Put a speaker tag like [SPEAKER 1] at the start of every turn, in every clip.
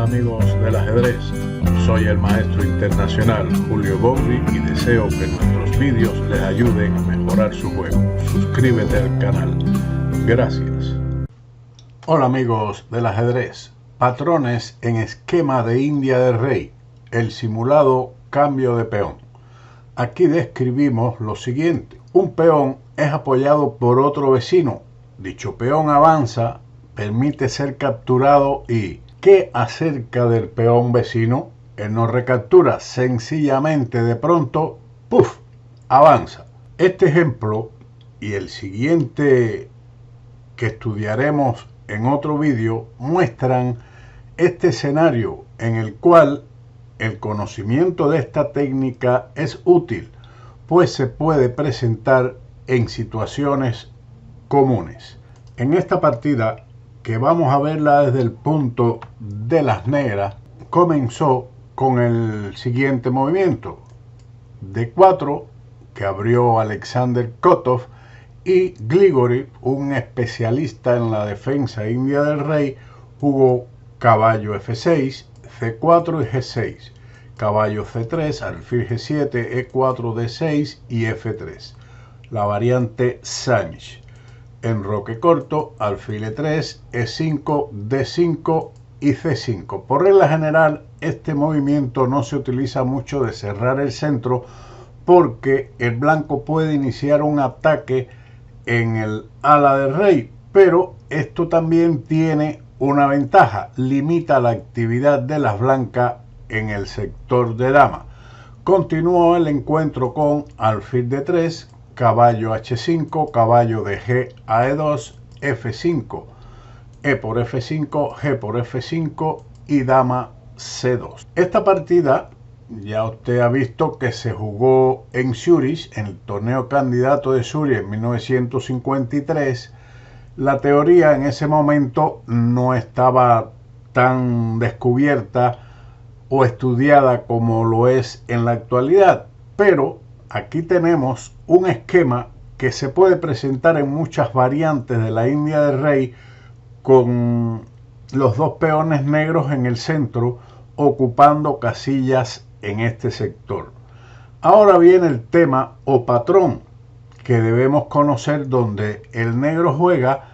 [SPEAKER 1] amigos del ajedrez, soy el maestro internacional Julio Borri y deseo que nuestros vídeos les ayuden a mejorar su juego. Suscríbete al canal. Gracias. Hola amigos del ajedrez, patrones en esquema de India del rey, el simulado cambio de peón. Aquí describimos lo siguiente: un peón es apoyado por otro vecino, dicho peón avanza, permite ser capturado y ¿qué acerca del peón vecino? Él no recaptura, sencillamente de pronto, ¡puf!, avanza. Este ejemplo y el siguiente que estudiaremos en otro vídeo muestran este escenario en el cual el conocimiento de esta técnica es útil, pues se puede presentar en situaciones comunes. En esta partida, que vamos a verla desde el punto de las negras, comenzó con el siguiente movimiento: D4, que abrió Alexander Kotov, y Grigori, un especialista en la defensa india del rey, jugó caballo F6, C4 y G6, caballo C3, alfil G7, E4, D6 y F3, la variante Sanch. Enroque corto, alfil E3, E5, D5 y C5. Por regla general, este movimiento no se utiliza mucho de cerrar el centro, porque el blanco puede iniciar un ataque en el ala del rey, pero esto también tiene una ventaja: limita la actividad de las blancas en el sector de dama. Continuó el encuentro con alfil D3, caballo H5, caballo de G a E2, F5, E por F5, G por F5 y dama C2. Esta partida ya usted ha visto que se jugó en Zurich, en el torneo candidato de Zurich en 1953. La teoría en ese momento no estaba tan descubierta o estudiada como lo es en la actualidad, pero aquí tenemos un esquema que se puede presentar en muchas variantes de la India del rey, con los dos peones negros en el centro ocupando casillas en este sector. Ahora viene el tema o patrón que debemos conocer, donde el negro juega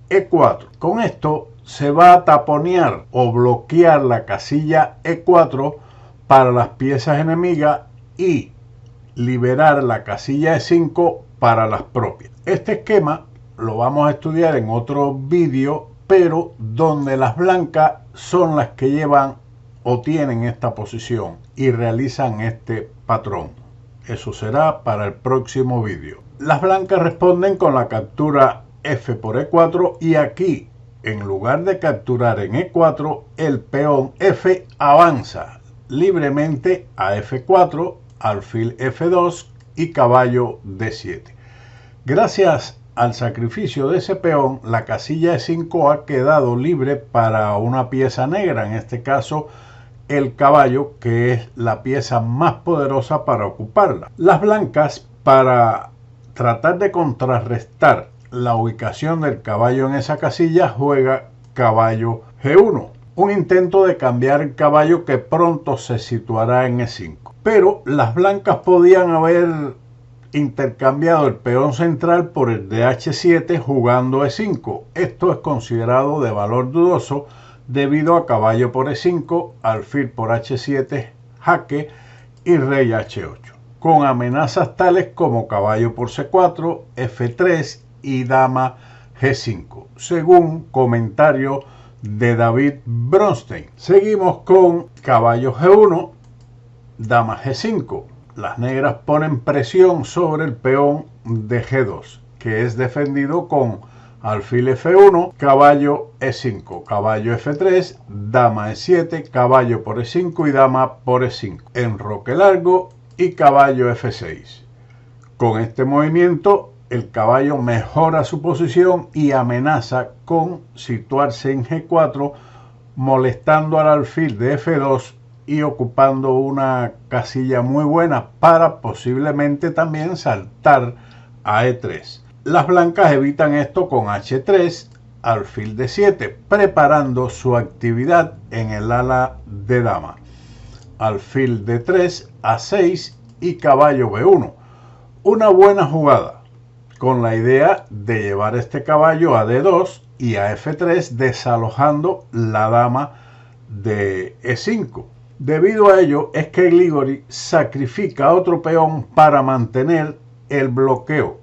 [SPEAKER 1] E4. Con esto se va a taponear o bloquear la casilla E4 para las piezas enemigas y liberar la casilla E5 para las propias. Este esquema lo vamos a estudiar en otro vídeo, pero donde las blancas son las que llevan o tienen esta posición y realizan este patrón. Eso será para el próximo vídeo. Las blancas responden con la captura F por E4, y aquí, en lugar de capturar en E4, el peón F avanza libremente a F4, alfil F2 y caballo D7. Gracias al sacrificio de ese peón, la casilla E5 ha quedado libre para una pieza negra, en este caso el caballo, que es la pieza más poderosa para ocuparla. Las blancas, para tratar de contrarrestar la ubicación del caballo en esa casilla, juega caballo G1, un intento de cambiar el caballo que pronto se situará en E5. Pero las blancas podían haber intercambiado el peón central por el de H7 jugando E5. Esto es considerado de valor dudoso debido a caballo por E5, alfil por H7, jaque y rey H8, con amenazas tales como caballo por C4, F3 y dama G5, según comentario de David Bronstein. Seguimos con caballo G1, dama G5. Las negras ponen presión sobre el peón de G2, que es defendido con alfil F1, caballo E5, caballo F3, dama E7, caballo por E5 y dama por E5, enroque largo y caballo F6. Con este movimiento, el caballo mejora su posición y amenaza con situarse en G4, molestando al alfil de F2 y ocupando una casilla muy buena para posiblemente también saltar a E3. Las blancas evitan esto con H3, alfil D7, preparando su actividad en el ala de dama. Alfil D3, A6 y caballo B1. Una buena jugada, con la idea de llevar este caballo a D2 y a F3, desalojando la dama de E5. Debido a ello es que Grigori sacrifica otro peón para mantener el bloqueo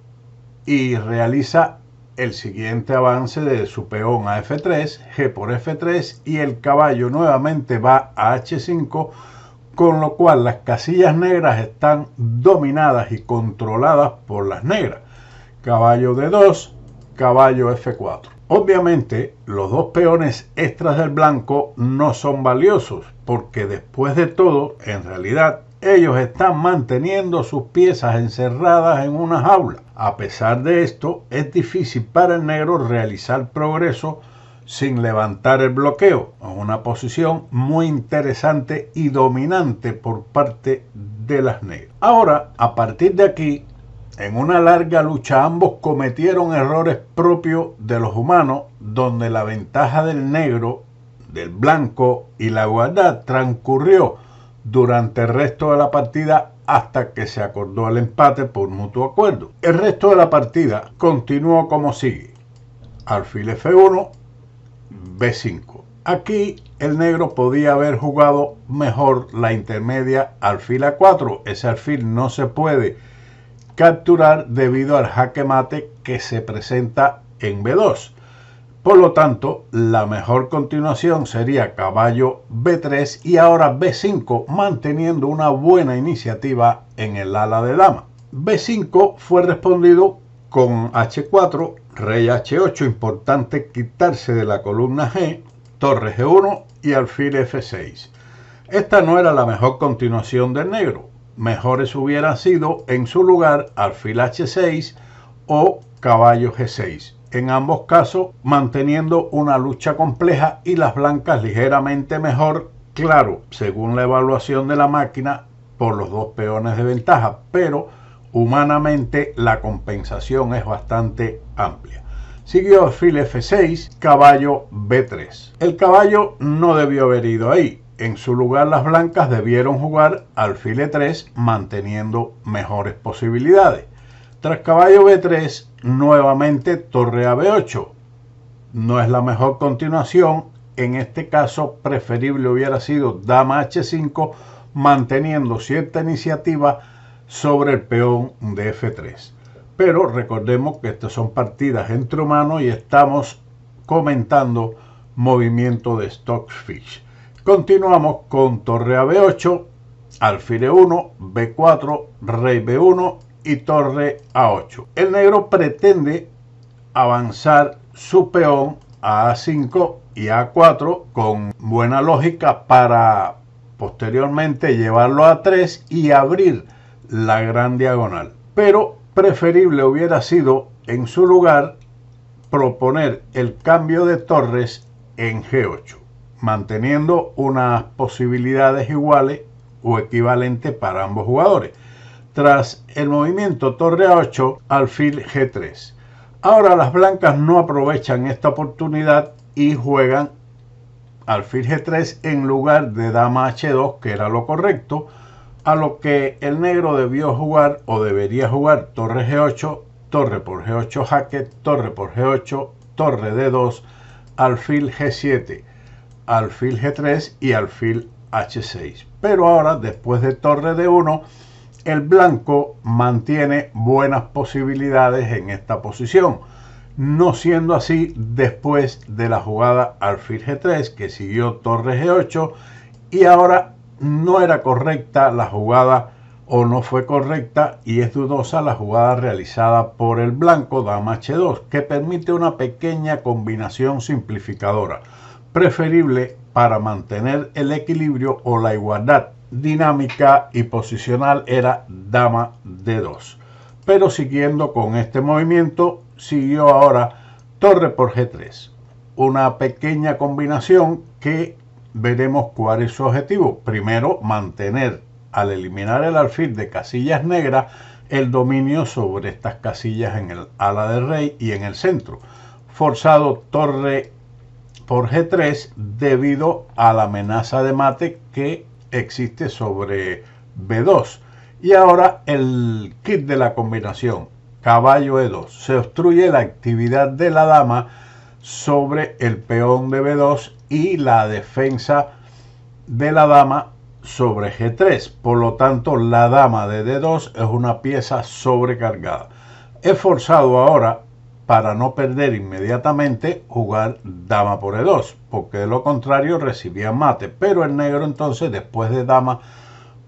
[SPEAKER 1] y realiza el siguiente avance de su peón a F3, G por F3 y el caballo nuevamente va a H5, con lo cual las casillas negras están dominadas y controladas por las negras. Caballo D2, caballo F4. Obviamente los dos peones extras del blanco no son valiosos porque después de todo, en realidad, ellos están manteniendo sus piezas encerradas en una jaula. A pesar de esto, es difícil para el negro realizar progreso sin levantar el bloqueo. Es una posición muy interesante y dominante por parte de las negras. Ahora, a partir de aquí, en una larga lucha ambos cometieron errores propios de los humanos, donde la ventaja del negro, del blanco y la igualdad transcurrió durante el resto de la partida hasta que se acordó el empate por mutuo acuerdo. El resto de la partida continuó como sigue: alfil F1, B5. Aquí el negro podía haber jugado mejor la intermedia alfil A4. Ese alfil no se puede capturar debido al jaque mate que se presenta en B2. Por lo tanto, la mejor continuación sería caballo B3 y ahora B5, manteniendo una buena iniciativa en el ala de dama. B5 fue respondido con H4, rey H8, importante quitarse de la columna G, torre G1 y alfil F6. Esta no era la mejor continuación del negro. Mejores hubieran sido en su lugar alfil H6 o caballo G6. En ambos casos manteniendo una lucha compleja y las blancas ligeramente mejor, claro, según la evaluación de la máquina, por los dos peones de ventaja, pero humanamente la compensación es bastante amplia. Siguió alfil F6, caballo B3. El caballo no debió haber ido ahí. En su lugar las blancas debieron jugar alfil E3 manteniendo mejores posibilidades. Tras caballo B3, nuevamente torre a B8. No es la mejor continuación. En este caso, preferible hubiera sido dama H5 manteniendo cierta iniciativa sobre el peón de F3. Pero recordemos que estas son partidas entre humanos y estamos comentando movimiento de Stockfish. Continuamos con torre a B8, alfil E1, B4, rey B1 y torre A8. El negro pretende avanzar su peón a A5 y A4 con buena lógica para posteriormente llevarlo a A3 y abrir la gran diagonal. Pero preferible hubiera sido en su lugar proponer el cambio de torres en G8, manteniendo unas posibilidades iguales o equivalentes para ambos jugadores. Tras el movimiento torre A8, alfil G3. Ahora las blancas no aprovechan esta oportunidad y juegan alfil G3 en lugar de dama H2, que era lo correcto, a lo que el negro debió jugar o debería jugar torre G8, torre por G8 jaque, torre por G8, torre D2, alfil G7, alfil G3 y alfil H6. Pero ahora, después de torre D1, el blanco mantiene buenas posibilidades en esta posición, no siendo así después de la jugada alfil G3, que siguió torre G8, y ahora no era correcta la jugada o no fue correcta y es dudosa la jugada realizada por el blanco dama H2, que permite una pequeña combinación simplificadora, preferible para mantener el equilibrio o la igualdad dinámica y posicional era dama D2. Pero siguiendo con este movimiento, siguió ahora torre por G3, una pequeña combinación que veremos cuál es su objetivo. Primero, mantener, al eliminar el alfil de casillas negras, el dominio sobre estas casillas en el ala del rey y en el centro. forzado torre por G3 debido a la amenaza de mate que existe sobre B2. Y ahora el kit de la combinación caballo E2. Se obstruye la actividad de la dama sobre el peón de B2 y la defensa de la dama sobre G3. Por lo tanto, la dama de D2 es una pieza sobrecargada. He forzado ahora, para no perder inmediatamente, jugar dama por E2, porque de lo contrario recibía mate. Pero el negro entonces, después de dama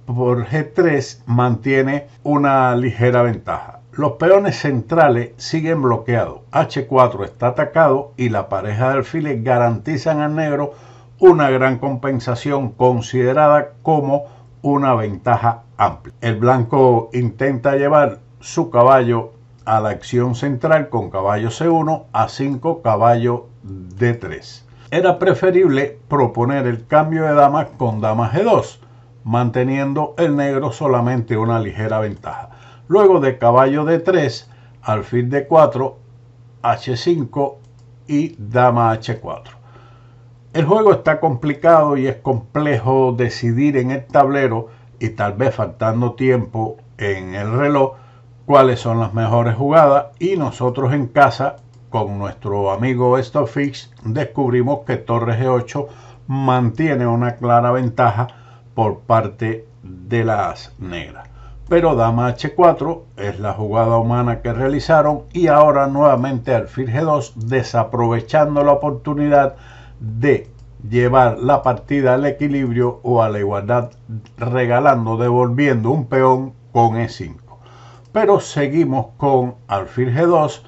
[SPEAKER 1] por G3, mantiene una ligera ventaja. Los peones centrales siguen bloqueados. H4 está atacado y la pareja de alfiles garantizan al negro una gran compensación considerada como una ventaja amplia. El blanco intenta llevar su caballo a la acción central con caballo C1, A5, caballo D3. Era preferible proponer el cambio de damas con dama G2, manteniendo el negro solamente una ligera ventaja. Luego de caballo D3, alfil D4, H5 y dama H4. El juego está complicado y es complejo decidir en el tablero y tal vez faltando tiempo en el reloj cuáles son las mejores jugadas, y nosotros en casa con nuestro amigo StockFix descubrimos que torre G8 mantiene una clara ventaja por parte de las negras. Pero dama H4 es la jugada humana que realizaron y ahora nuevamente alfil G2, desaprovechando la oportunidad de llevar la partida al equilibrio o a la igualdad, regalando, devolviendo un peón con E5. Pero seguimos con alfil G2,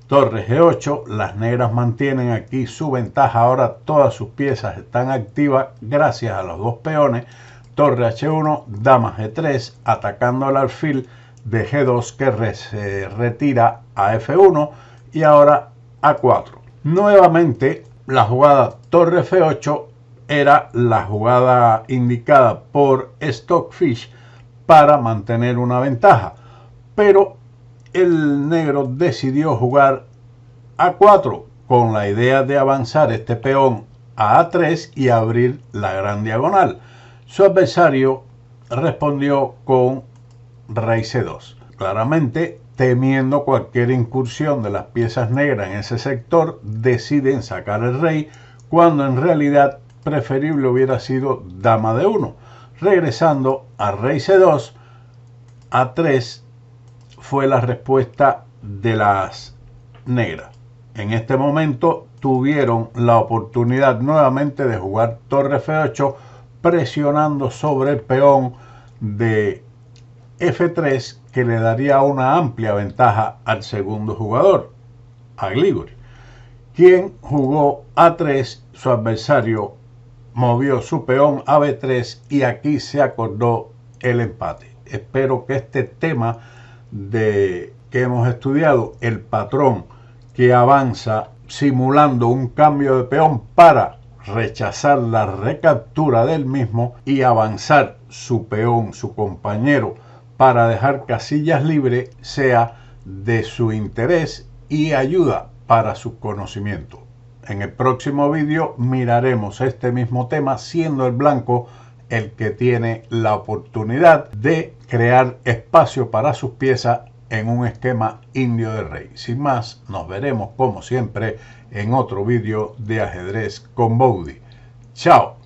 [SPEAKER 1] torre G8, las negras mantienen aquí su ventaja, ahora todas sus piezas están activas gracias a los dos peones, torre H1, dama G3, atacando al alfil de G2 que se retira a F1 y ahora A4. Nuevamente la jugada torre F8 era la jugada indicada por Stockfish para mantener una ventaja, pero el negro decidió jugar A4 con la idea de avanzar este peón a A3 y abrir la gran diagonal. Su adversario respondió con rey C2, claramente temiendo cualquier incursión de las piezas negras en ese sector. Deciden sacar el rey cuando en realidad preferible hubiera sido dama D1. Regresando a rey C2, A3 fue la respuesta de las negras. En este momento tuvieron la oportunidad nuevamente de jugar torre F8, presionando sobre el peón de F3, que le daría una amplia ventaja al segundo jugador, a Grigori, quien jugó A3. Su adversario movió su peón a B3 y aquí se acordó el empate. Espero que este tema que hemos estudiado, el patrón que avanza simulando un cambio de peón para rechazar la recaptura del mismo y avanzar su peón, su compañero, para dejar casillas libres, sea de su interés y ayuda para su conocimiento. En el próximo vídeo miraremos este mismo tema, siendo el blanco el que tiene la oportunidad de crear espacio para sus piezas en un esquema indio de rey. Sin más, nos veremos como siempre en otro vídeo de ajedrez con Bowdy. Chao.